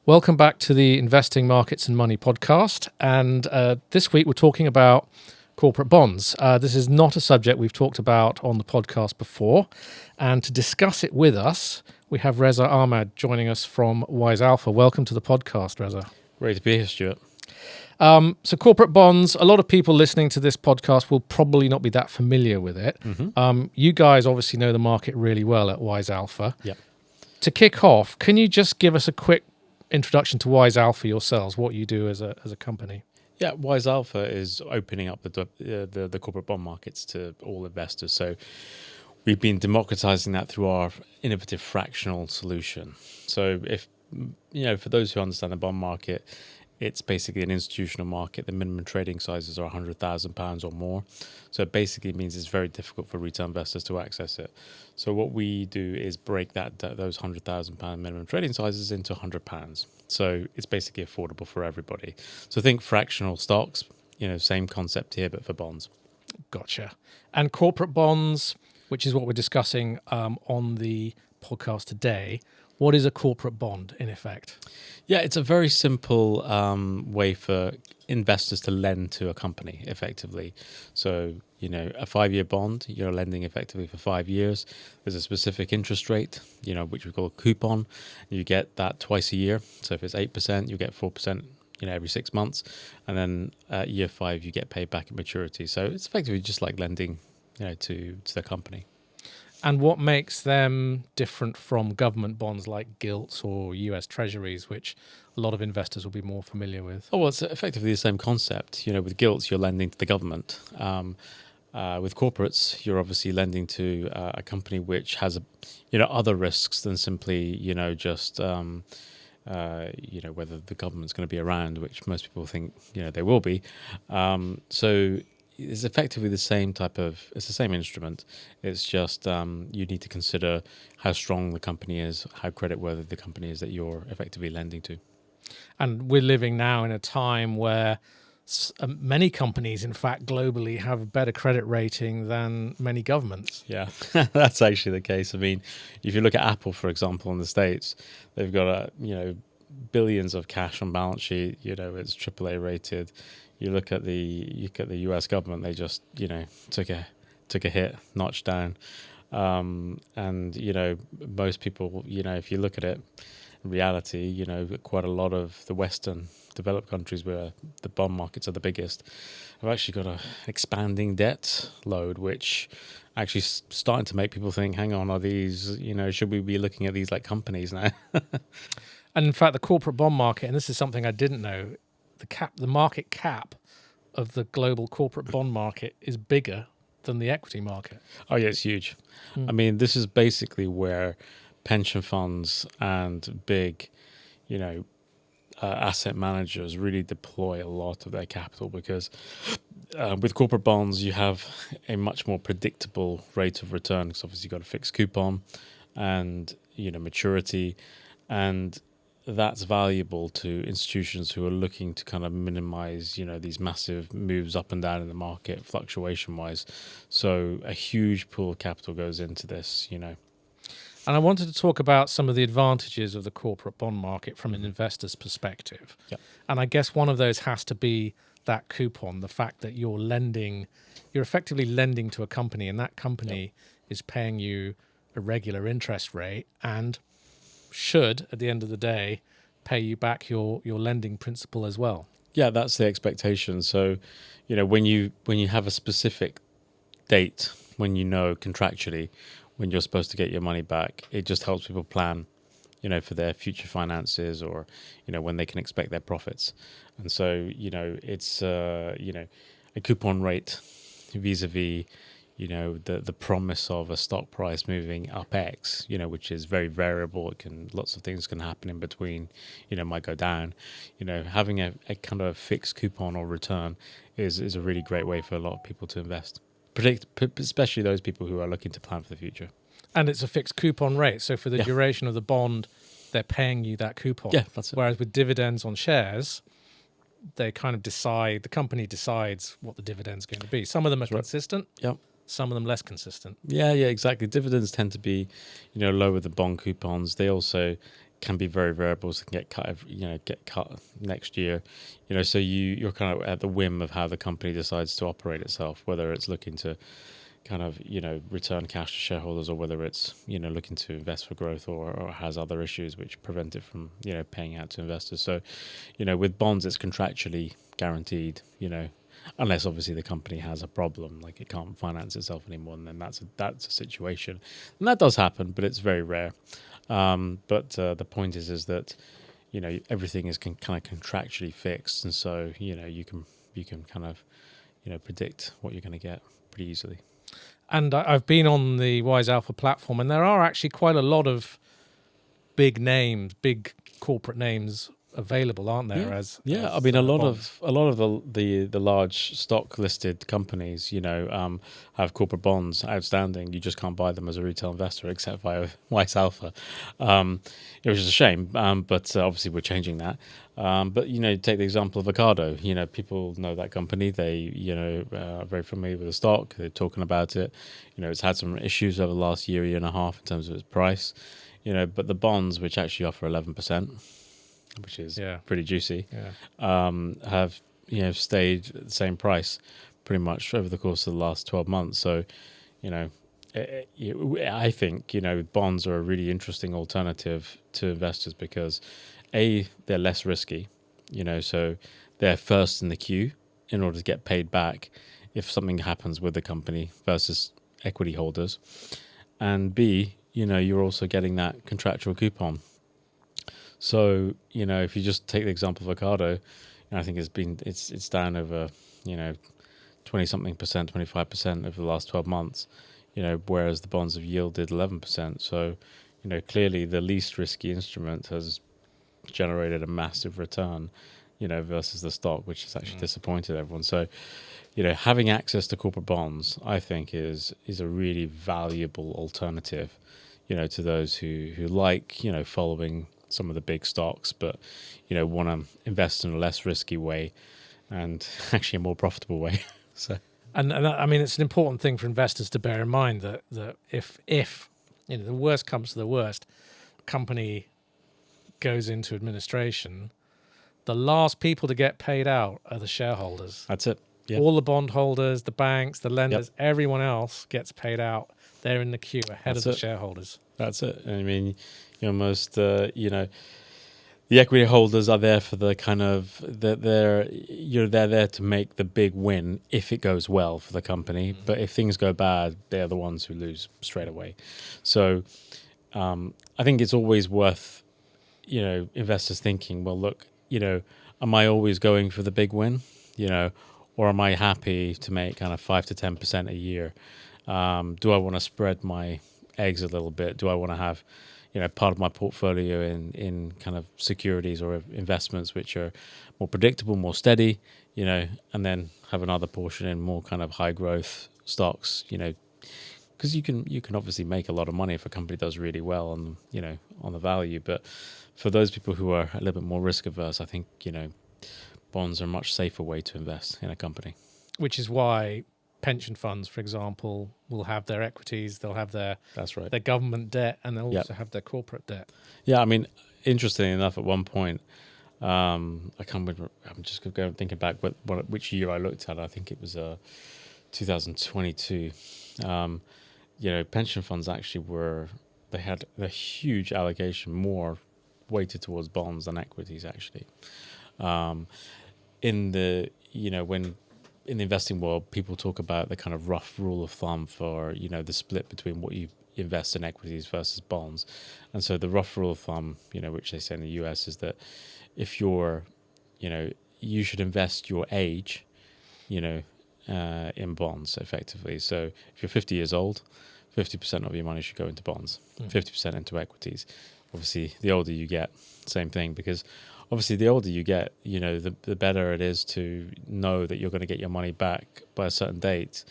Welcome back to the Investing Markets and Money podcast. And this week we're talking about corporate bonds. This is not a subject we've talked about on the podcast before. And to discuss it with us, we have Rezaah Ahmad joining us from WiseAlpha. Welcome to the podcast, Rezaah. Great to be here, Stuart. So corporate bonds, a lot of people listening to this podcast will probably not be that familiar with it. You guys obviously know the market really well at WiseAlpha. Yep. To kick off, can you just give us a quick introduction to WiseAlpha yourselves, what you do as a company? Yeah, WiseAlpha is opening up the corporate bond markets to all investors. So we've been democratizing that through our innovative fractional solution. So if, for those who understand the bond market, it's basically an institutional market. The minimum trading sizes are £100,000 or more. So it basically means it's very difficult for retail investors to access it. So what we do is break those £100,000 minimum trading sizes into £100. So it's basically affordable for everybody. So think fractional stocks, same concept here, but for bonds. Gotcha. And corporate bonds, which is what we're discussing on the podcast today. What is a corporate bond, in effect? Yeah, it's a very simple way for investors to lend to a company, effectively. So, a 5-year bond, you're lending effectively for 5 years. There's a specific interest rate, which we call a coupon. You get that twice a year. So if it's 8%, you get 4%, every 6 months. And then at year 5, you get paid back at maturity. So it's effectively just like lending, to the company. And what makes them different from government bonds like gilts or US treasuries, which a lot of investors will be more familiar with? Oh, well, it's effectively the same concept. With gilts, you're lending to the government. With corporates, you're obviously lending to a company which has, other risks than simply, just, whether the government's going to be around, which most people think, they will be. So it's effectively the same it's the same instrument. It's just you need to consider how strong the company is, how creditworthy the company is that you're effectively lending to. And we're living now in a time where many companies, in fact, globally have a better credit rating than many governments. Yeah, that's actually the case. I mean, if you look at Apple, for example, in the States, they've got billions of cash on balance sheet. It's AAA rated. You look at the US government; they just took a hit, notch down, and most people if you look at it in reality, quite a lot of the Western developed countries where the bond markets are the biggest have actually got an expanding debt load, which actually starting to make people think, hang on, are these should we be looking at these like companies now? And in fact, the corporate bond market, and this is something I didn't know, the market cap of the global corporate bond market is bigger than the equity market. Oh yeah, it's huge. I mean, this is basically where pension funds and big, asset managers really deploy a lot of their capital, because with corporate bonds you have a much more predictable rate of return, because obviously you've got a fixed coupon and maturity, and that's valuable to institutions who are looking to kind of minimize, these massive moves up and down in the market, fluctuation-wise. So a huge pool of capital goes into this, And I wanted to talk about some of the advantages of the corporate bond market from an investor's perspective. Yep. And I guess one of those has to be that coupon, the fact that you're effectively lending to a company, and that company is paying you a regular interest rate and should, at the end of the day, pay you back your lending principal as well. Yeah, that's the expectation. So, when you have a specific date, when contractually when you're supposed to get your money back, it just helps people plan, for their future finances, or, when they can expect their profits. And so, it's, a coupon rate vis-a-vis, the promise of a stock price moving up X, which is very variable. Lots of things can happen in between, might go down. Having a kind of fixed coupon or return is a really great way for a lot of people to invest, especially those people who are looking to plan for the future. And it's a fixed coupon rate. So for the duration of the bond, they're paying you that coupon. Yeah, that's it. Whereas with dividends on shares, they kind of the company decides what the dividend's going to be. Some of them are consistent. Yep. Some of them less consistent. Yeah, exactly. Dividends tend to be, lower than bond coupons. They also can be very variable, so can get cut next year, so you're kind of at the whim of how the company decides to operate itself, whether it's looking to kind of return cash to shareholders, or whether it's looking to invest for growth, or has other issues which prevent it from paying out to investors. So with bonds it's contractually guaranteed, unless obviously the company has a problem, like it can't finance itself anymore, and then that's a situation, and that does happen, but it's very rare. But the point is that everything is kind of contractually fixed, and so you can kind of predict what you're going to get pretty easily. And I've been on the WiseAlpha platform, and there are actually quite a lot of big names, big corporate names available, aren't there? I mean, a lot of the large stock listed companies, have corporate bonds outstanding. You just can't buy them as a retail investor except via WiseAlpha, which is a shame. But obviously we're changing that. But take the example of Ocado. People know that company. They are very familiar with the stock. They're talking about it. It's had some issues over the last year and a half in terms of its price. But the bonds, which actually offer 11%. Which is pretty juicy, have stayed at the same price pretty much over the course of the last 12 months. So, I think bonds are a really interesting alternative to investors because, A, they're less risky, so they're first in the queue in order to get paid back if something happens with the company versus equity holders, and B, you're also getting that contractual coupon. So, if you just take the example of Ocado, I think it's down over, 20-something percent, 25% over the last 12 months, whereas the bonds have yielded 11%. So, clearly the least risky instrument has generated a massive return, versus the stock, which has actually disappointed everyone. So, having access to corporate bonds, I think is a really valuable alternative, to those who like, following some of the big stocks, but want to invest in a less risky way and actually a more profitable way. So, and I mean, it's an important thing for investors to bear in mind that if the worst comes to the worst, company goes into administration, the last people to get paid out are the shareholders. That's it. Yep. All the bondholders, the banks, the lenders, everyone else gets paid out. They're in the queue ahead of the shareholders. That's it. I mean, the equity holders are there for the kind of they're there to make the big win if it goes well for the company. Mm-hmm. But if things go bad, they're the ones who lose straight away. So I think it's always worth investors thinking, well, look, am I always going for the big win, or am I happy to make kind of 5 to 10% a year? Do I want to spread my eggs a little bit? Do I want to have part of my portfolio in kind of securities or investments which are more predictable, more steady, and then have another portion in more kind of high growth stocks, because you can obviously make a lot of money if a company does really well on the value. But for those people who are a little bit more risk averse, I think bonds are a much safer way to invest in a company. Which is why pension funds, for example, will have their equities, they'll have their government debt, and they'll also have their corporate debt. Yeah, I mean, interestingly enough, at one point, I can't remember, I'm just going to go and thinking back which year I looked at. I think it was 2022. Pension funds actually they had a huge allocation, more weighted towards bonds than equities actually. In the investing world, people talk about the kind of rough rule of thumb for, the split between what you invest in equities versus bonds. And so the rough rule of thumb, which they say in the US, is that if you're, you should invest your age, in bonds effectively. So if you're 50 years old, 50% of your money should go into bonds, 50% into equities. Obviously, the older you get, same thing, because obviously, the older you get, the better it is to know that you're going to get your money back by a certain date,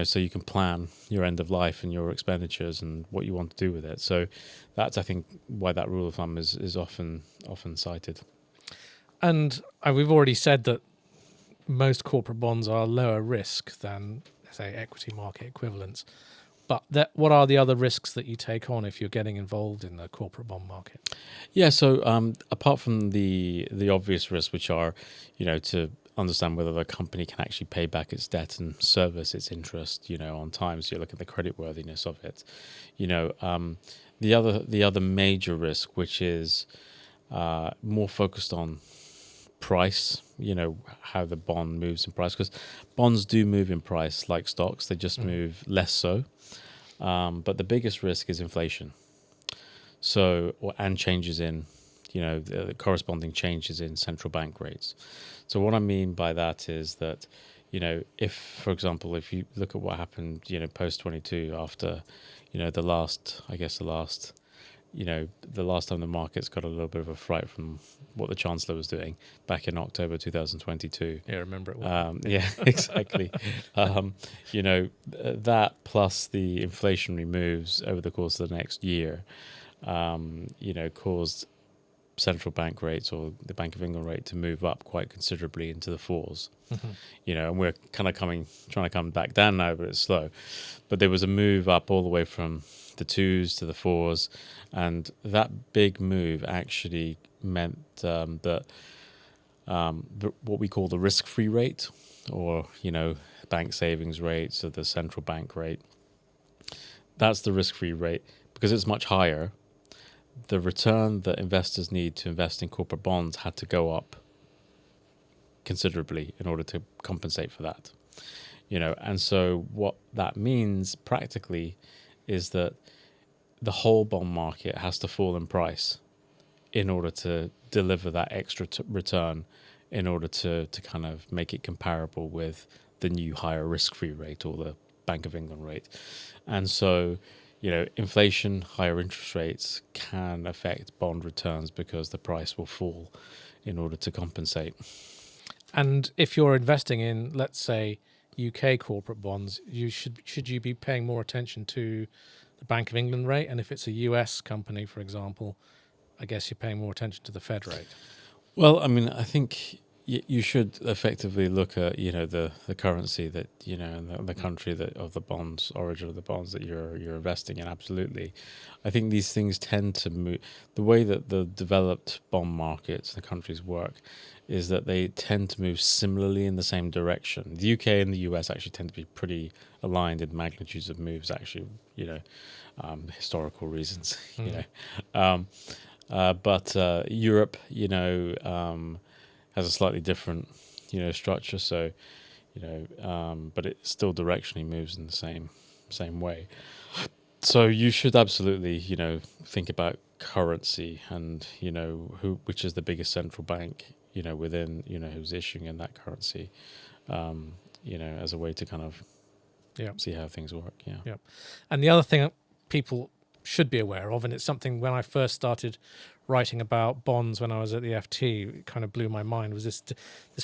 so you can plan your end of life and your expenditures and what you want to do with it. So that's, I think, why that rule of thumb is often cited. And we've already said that most corporate bonds are lower risk than, say, equity market equivalents. But what are the other risks that you take on if you're getting involved in the corporate bond market? Yeah. So apart from the obvious risks, which are, to understand whether the company can actually pay back its debt and service its interest, on time. So you look at the creditworthiness of it. The other major risk, which is more focused on price, how the bond moves in price, because bonds do move in price like stocks. They just move less so. But the biggest risk is inflation. And changes in, the corresponding changes in central bank rates. So what I mean by that is that, if, for example, if you look at what happened, post 22 after, the last time the markets got a little bit of a fright from what the Chancellor was doing back in October 2022. Yeah, I remember it well. Yeah, exactly. That plus the inflationary moves over the course of the next year, caused central bank rates or the Bank of England rate to move up quite considerably into the fours. And we're kind of trying to come back down now, but it's slow. But there was a move up all the way from the twos to the fours, and that big move actually meant that what we call the risk-free rate, or bank savings rates, or the central bank rate, that's the risk-free rate. Because it's much higher, the return that investors need to invest in corporate bonds had to go up considerably in order to compensate for that. And so what that means practically is that the whole bond market has to fall in price in order to deliver that extra return, in order to kind of make it comparable with the new higher risk-free rate or the Bank of England rate. And so, inflation, higher interest rates can affect bond returns because the price will fall in order to compensate. And if you're investing in, let's say, UK corporate bonds, should you be paying more attention to the Bank of England rate? And if it's a US company, for example, I guess you're paying more attention to the Fed rate. Well, I mean, I think you should effectively look at the currency that and the country that of the bonds, origin of the bonds that you're investing in. Absolutely, I think these things tend to move. The way that the developed bond markets, the countries work, is that they tend to move similarly in the same direction. The UK and the US actually tend to be pretty aligned in magnitudes of moves. Actually, historical reasons. But Europe, has a slightly different, structure. So, but it still directionally moves in the same way. So you should absolutely, think about currency and, which is the biggest central bank, within, who's issuing in that currency, as a way to kind of see how things work. Yeah. And the other thing people should be aware of, and it's something when I first started writing about bonds when I was at the FT, it kind of blew my mind, was this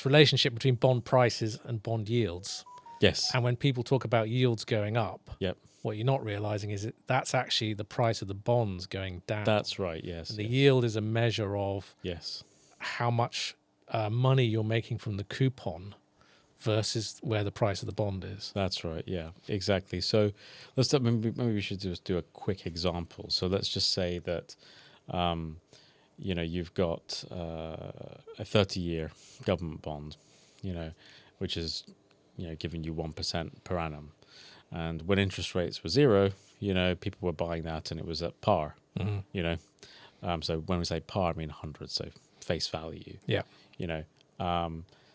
relationship between bond prices and bond yields. Yes. And when people talk about yields going up, yep, what you're not realizing is that's actually the price of the bonds going down. That's right, yes. And the yield is a measure of how much money you're making from the coupon versus where the price of the bond is. That's right, yeah, exactly. So maybe we should just do a quick example. So let's just say that you've got a 30-year government bond, which is giving you 1% per annum. And when interest rates were zero, people were buying that and it was at par. So when we say par, I mean 100, so face value. Yeah.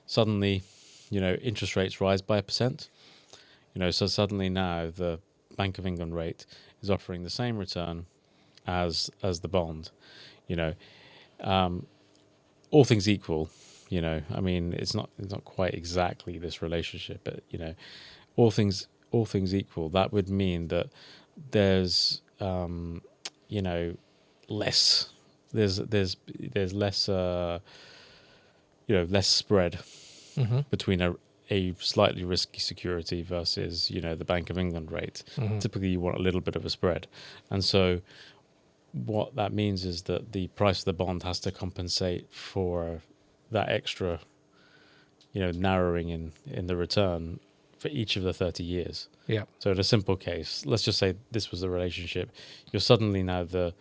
Suddenly, interest rates rise by 1%. So suddenly now the Bank of England rate is offering the same return as the bond. All things equal, I mean, it's not quite exactly this relationship, but all things equal, that would mean that there's less less spread between a slightly risky security versus the Bank of England rate. Typically you want a little bit of a spread, and so what that means is that the price of the bond has to compensate for that extra narrowing in the return for each of the 30 years. Yeah. So in a simple case, let's just say this was the relationship. You're suddenly now the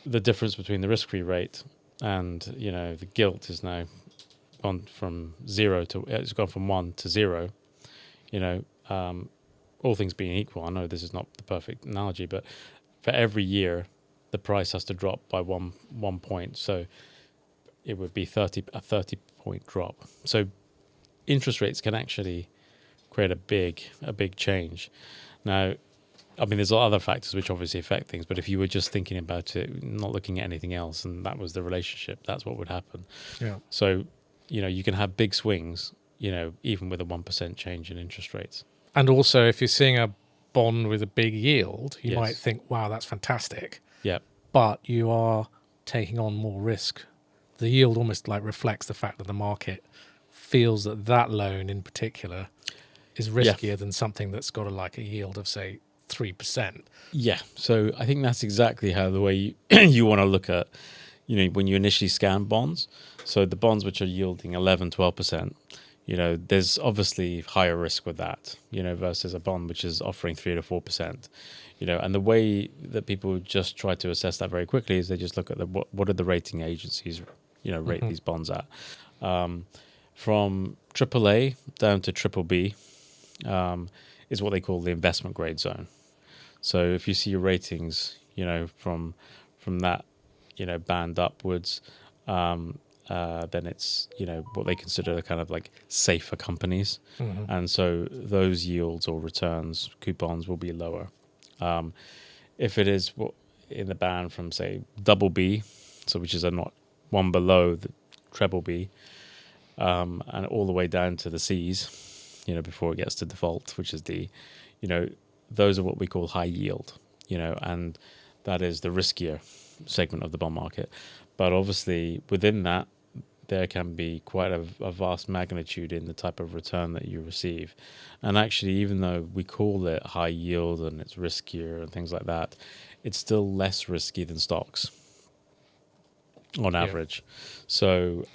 difference between the risk-free rate and the gilt is now gone from it's gone from 1 to 0. All things being equal, I know this is not the perfect analogy, but for every year, the price has to drop by one point. So it would be a 30-point drop. So interest rates can actually create a big change. Now, I mean, there's other factors which obviously affect things, but if you were just thinking about it, not looking at anything else, and that was the relationship, that's what would happen. Yeah. So, you can have big swings, even with a 1% change in interest rates. And also, if you're seeing a bond with a big yield, you Yes. might think, wow, that's fantastic. Yeah. But you are taking on more risk. The yield almost like reflects the fact that the market feels that loan in particular is riskier than something that's got a yield of, say, 3%. Yeah. So I think that's exactly how the way you want to look at, when you initially scan bonds. So the bonds which are yielding 11, 12%, there's obviously higher risk with that, versus a bond which is offering 3 to 4%. And the way that people just try to assess that very quickly is they just look at what are the rating agencies, rate these bonds at. From AAA down to triple B is what they call the investment grade zone. So if you see your ratings, from that, band upwards, then it's, what they consider kind of like safer companies. Mm-hmm. And so those yields or returns, coupons will be lower. If it is in the band from, say, double B, so which is not one below the treble B, and all the way down to the C's, before it gets to default, which is D, those are what we call high yield, and that is the riskier segment of the bond market. But obviously within that, there can be quite a vast magnitude in the type of return that you receive. And actually, even though we call it high yield and it's riskier and things like that, it's still less risky than stocks on average. So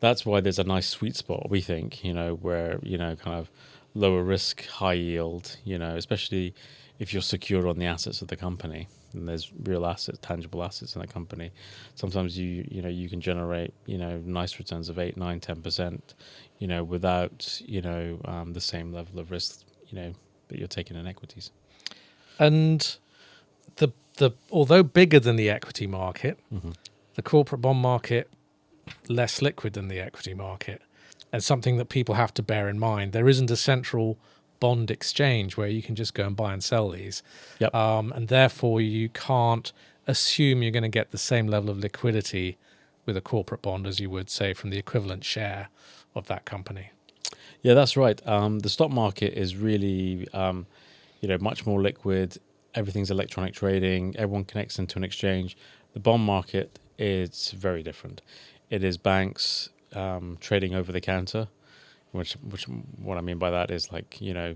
that's why there's a nice sweet spot, we think, where, kind of lower risk, high yield, especially if you're secure on the assets of the company and there's real assets, tangible assets in the company. Sometimes you can generate, nice returns of 8, 9, 10%, without, the same level of risk, that you're taking in equities. And the although bigger than the equity market, Mm-hmm. the corporate bond market less liquid than the equity market. And something that people have to bear in mind, there isn't a central bond exchange where you can just go and buy and sell these. Yep. And therefore you can't assume you're going to get the same level of liquidity with a corporate bond as you would, say, from the equivalent share of that company. Yeah, that's right. The stock market is really, much more liquid. Everything's electronic trading. Everyone connects into an exchange. The bond market is very different. It is banks trading over the counter, which what I mean by that is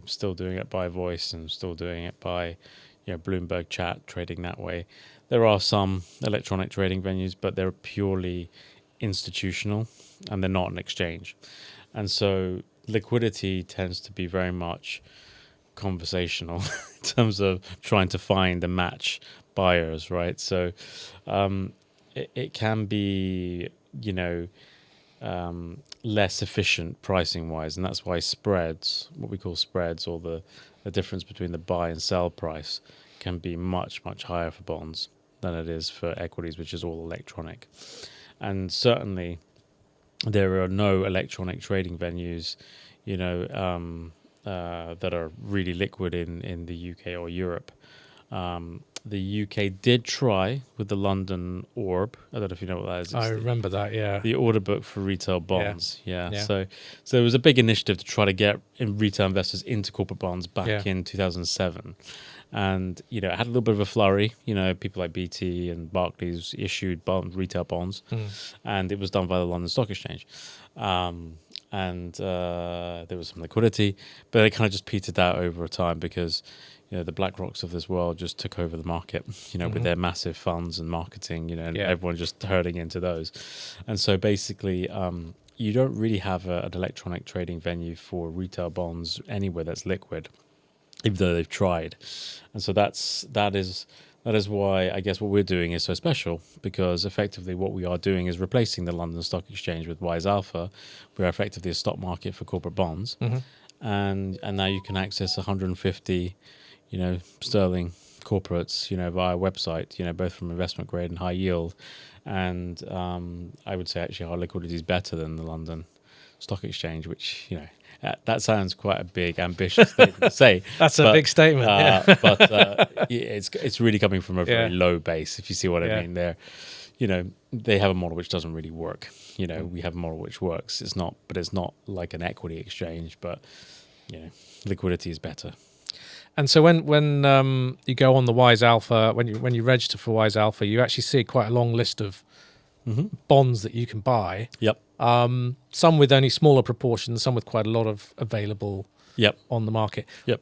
still doing it by voice and still doing it by Bloomberg chat, trading that way. There are some electronic trading venues, but they're purely institutional and they're not an exchange. And so liquidity tends to be very much conversational in terms of trying to find and match buyers, right? So it can be, less efficient pricing wise, and that's why spreads, what we call spreads, or the difference between the buy and sell price, can be much, much higher for bonds than it is for equities, which is all electronic. And certainly there are no electronic trading venues, that are really liquid in the UK or Europe. The UK did try with the London Orb. I don't know if you know what that is. I remember that, yeah. The order book for retail bonds. Yeah. So there was a big initiative to try to get retail investors into corporate bonds back in 2007. And, it had a little bit of a flurry. People like BT and Barclays issued retail bonds. And it was done by the London Stock Exchange. And there was some liquidity, but it kind of just petered out over time because the BlackRocks of this world just took over the market, with their massive funds and marketing, and everyone just herding into those. And so basically you don't really have an electronic trading venue for retail bonds anywhere that's liquid, even though they've tried. And so that is why I guess what we're doing is so special, because effectively what we are doing is replacing the London Stock Exchange with WiseAlpha. We're effectively a stock market for corporate bonds, and now you can access 150, sterling corporates, via website, both from investment grade and high yield. And I would say actually our liquidity is better than the London Stock Exchange, which that sounds quite a big, ambitious statement to say. That's a big statement. It's really coming from a very low base, if you see what I mean. They have a model which doesn't really work. We have a model which works. It's not like an equity exchange, but liquidity is better. And so when you go on the WiseAlpha, when you register for WiseAlpha, you actually see quite a long list of bonds that you can buy. Yep. Some with only smaller proportions, some with quite a lot of available on the market. Yep.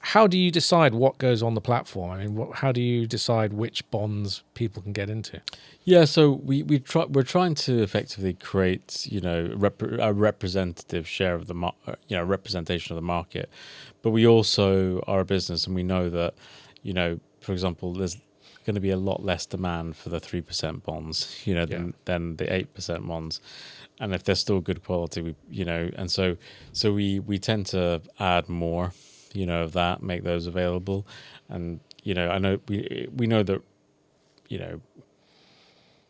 How do you decide what goes on the platform? I mean, how do you decide which bonds people can get into? Yeah, so we're trying to effectively create a representative share of the representation of the market, but we also are a business, and we know that for example, there's going to be a lot less demand for the 3% bonds than the 8% ones, and if they're still good quality, and so we tend to add more of that, make those available. And I know we know that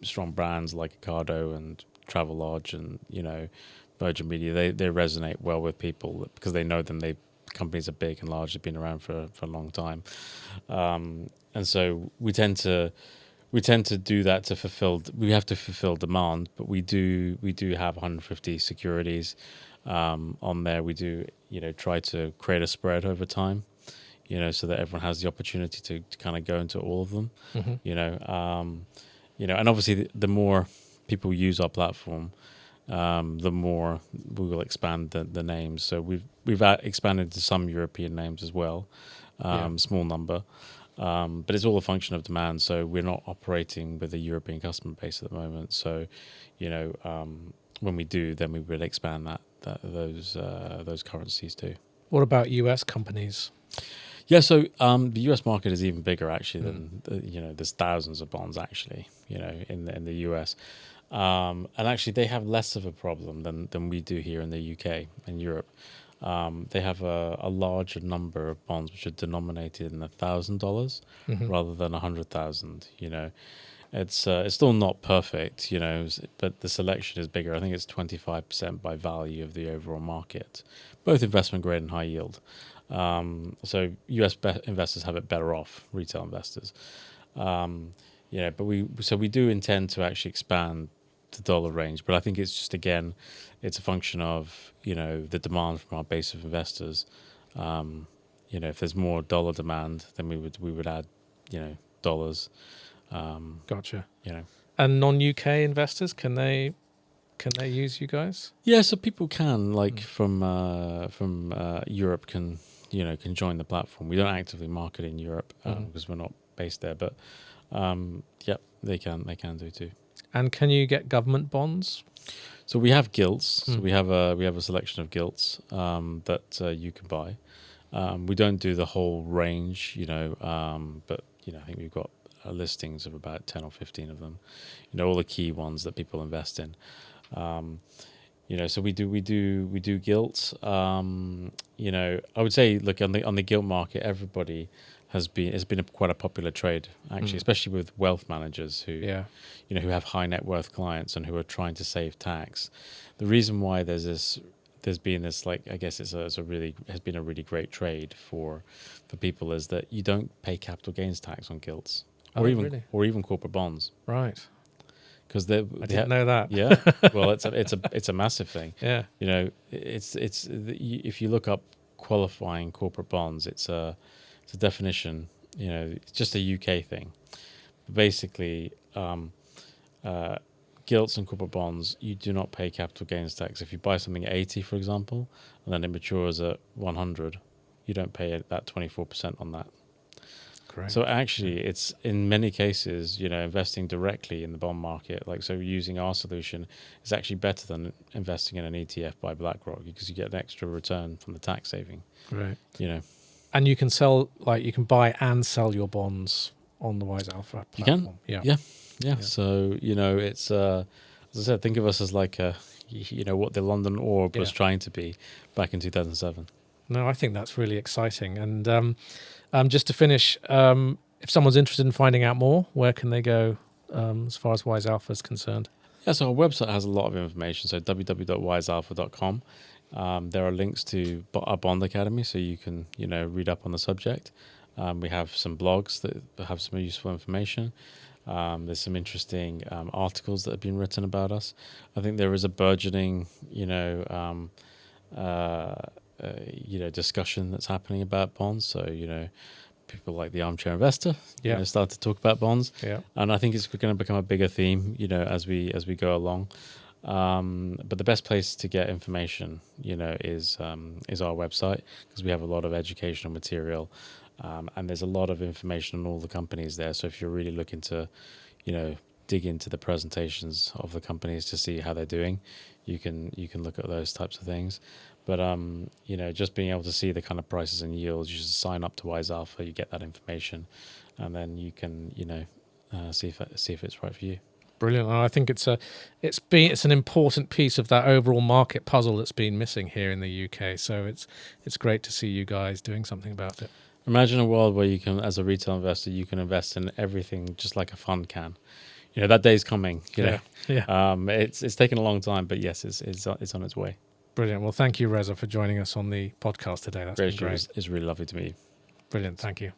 strong brands like Ocado and Travelodge and Virgin Media, they resonate well with people because they know them. Companies are big and large, they've been around for a long time, and so we tend to do that to fulfill. We have to fulfill demand, but we do have 150 securities on there. We do try to create a spread over time, so that everyone has the opportunity to kind of go into all of them. And obviously the more people use our platform, the more we will expand the names. So we've expanded to some European names as well, small number, but it's all a function of demand. So we're not operating with a European customer base at the moment. So when we do, then we will expand those currencies too. What about US companies? Yeah, so the US market is even bigger actually than there's thousands of bonds actually in the US, and actually they have less of a problem than we do here in the UK and Europe. They have a larger number of bonds which are denominated in $1,000 rather than 100,000. It's still not perfect, but the selection is bigger. I think it's 25% by value of the overall market, both investment grade and high yield. So US investors have it better off, retail investors. But we do intend to actually expand the dollar range, but I think it's just, again, it's a function of the demand from our base of investors. If there's more dollar demand, then we would add dollars. Gotcha. And non-UK investors, can they use you guys? Yeah, so people can from Europe can join the platform. We don't actively market in Europe because we're not based there, but they can do too. And can you get government bonds? So we have gilts. So we have a selection of gilts that you can buy. We don't do the whole range, but I think we've got listings of about 10 or 15 of them. All the key ones that people invest in. So we do gilts. I would say, look, on the gilt market, everybody it's been quite a popular trade actually, especially with wealth managers who who have high net worth clients and who are trying to save tax. The reason why there's been this, I guess has been a really great trade for people is that you don't pay capital gains tax on gilts or even corporate bonds. Right. Because I didn't know that. Yeah, well, it's a massive thing. Yeah, it's if you look up qualifying corporate bonds, it's a definition. It's just a UK thing. But basically, gilts and corporate bonds, you do not pay capital gains tax. If you buy something at 80, for example, and then it matures at 100, you don't pay that 24% on that. Great. So actually, it's in many cases, investing directly in the bond market, like so using our solution is actually better than investing in an ETF by BlackRock because you get an extra return from the tax saving. Right. You know, And you can sell, you can buy and sell your bonds on the WiseAlpha platform. you can, yeah. So it's as I said, think of us as like what the London Orb was trying to be back in 2007. No, I think that's really exciting. And just to finish, if someone's interested in finding out more, where can they go as far as WiseAlpha is concerned? Yeah, so our website has a lot of information. So www.wisealpha.com. There are links to our Bond Academy, so you can read up on the subject. We have some blogs that have some useful information. There's some interesting articles that have been written about us. I think there is a burgeoning, discussion that's happening about bonds. So, people like the Armchair Investor, start to talk about bonds. Yeah. And I think it's going to become a bigger theme, as we go along. But the best place to get information, is our website because we have a lot of educational material. And there's a lot of information on all the companies there. So if you're really looking to, dig into the presentations of the companies to see how they're doing, you can look at those types of things. But just being able to see the kind of prices and yields, you should sign up to WiseAlpha. You get that information, and then you can see if it's right for you. Brilliant. And I think it's an important piece of that overall market puzzle that's been missing here in the UK. So it's great to see you guys doing something about it. Imagine a world where you can, as a retail investor, you can invest in everything just like a fund can. That day's coming. Yeah. It's taken a long time, but yes, it's on its way. Brilliant. Well, thank you, Rezaah, for joining us on the podcast today. That's been great. It's really lovely to meet you. Brilliant. Thank you.